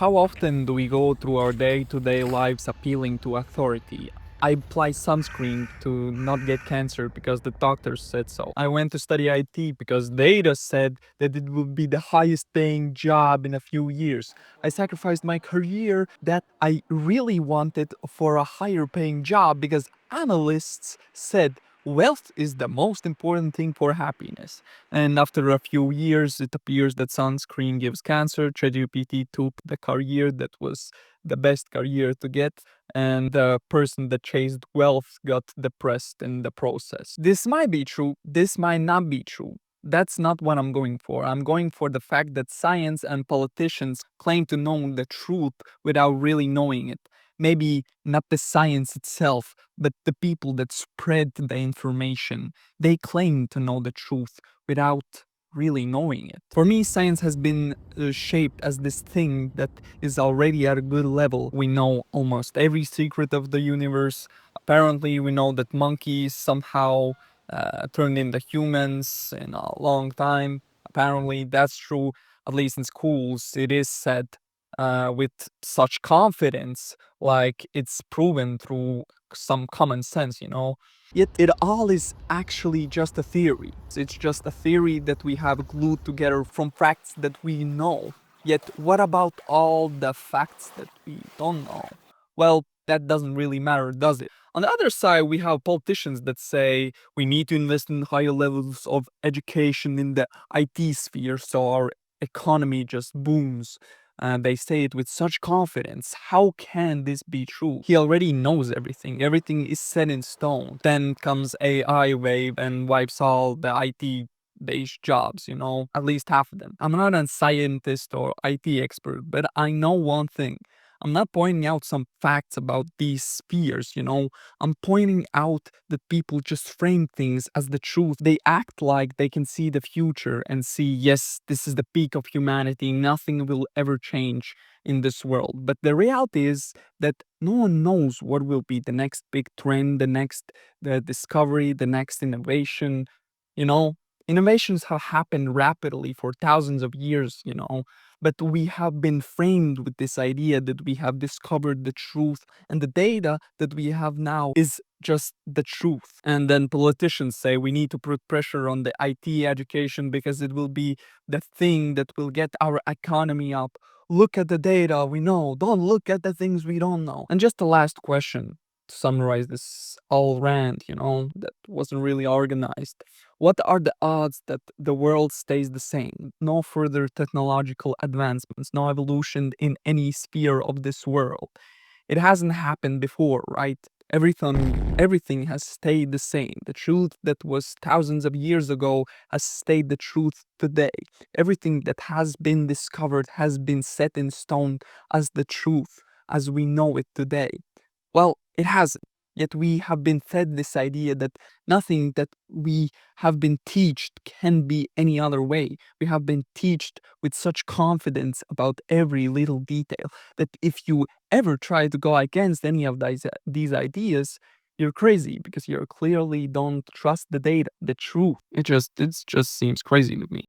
How often do we go through our day-to-day lives appealing to authority? I apply sunscreen to not get cancer because the doctors said so. I went to study IT because data said that it would be the highest paying job in a few years. I sacrificed my career that I really wanted for a higher paying job because analysts said wealth is the most important thing for happiness. And after a few years, it appears that sunscreen gives cancer. ChatGPT took the career that was the best career to get, and the person that chased wealth got depressed in the process. This might be true, this might not be true. That's not what I'm going for. I'm going for the fact that science and politicians claim to know the truth without really knowing it. Maybe not the science itself, but the people that spread the information. They claim to know the truth without really knowing it. For me, science has been shaped as this thing that is already at a good level. We know almost every secret of the universe. Apparently, we know that monkeys somehow turned into humans in a long time. Apparently, that's true, at least in schools. It is said with such confidence, like it's proven through some common sense, you know? Yet it all is actually just a theory. It's just a theory that we have glued together from facts that we know. Yet what about all the facts that we don't know? Well, that doesn't really matter, does it? On the other side, we have politicians that say we need to invest in higher levels of education in the IT sphere so our economy just booms. They say it with such confidence. How can this be true? He already knows everything. Everything is set in stone. Then comes AI wave and wipes all the IT based jobs, you know, at least half of them. I'm not a scientist or IT expert, but I know one thing. I'm not pointing out some facts about these spheres, you know. I'm pointing out that people just frame things as the truth. They act like they can see the future and see, yes, this is the peak of humanity. Nothing will ever change in this world. But the reality is that no one knows what will be the next big trend, the discovery, the next innovation. You know, innovations have happened rapidly for thousands of years, you know, but we have been framed with this idea that we have discovered the truth, and the data that we have now is just the truth. And then politicians say we need to put pressure on the IT education because it will be the thing that will get our economy up. Look at the data we know, don't look at the things we don't know. And just the last question to summarize this all rant, you know, that wasn't really organized. What are the odds that the world stays the same? No further technological advancements, no evolution in any sphere of this world. It hasn't happened before, right? Everything has stayed the same. The truth that was thousands of years ago has stayed the truth today. Everything that has been discovered has been set in stone as the truth as we know it today. Well, it hasn't. Yet we have been fed this idea that nothing that we have been taught can be any other way. We have been taught with such confidence about every little detail that if you ever try to go against any of these ideas, you're crazy because you clearly don't trust the data, the truth. It just seems crazy to me.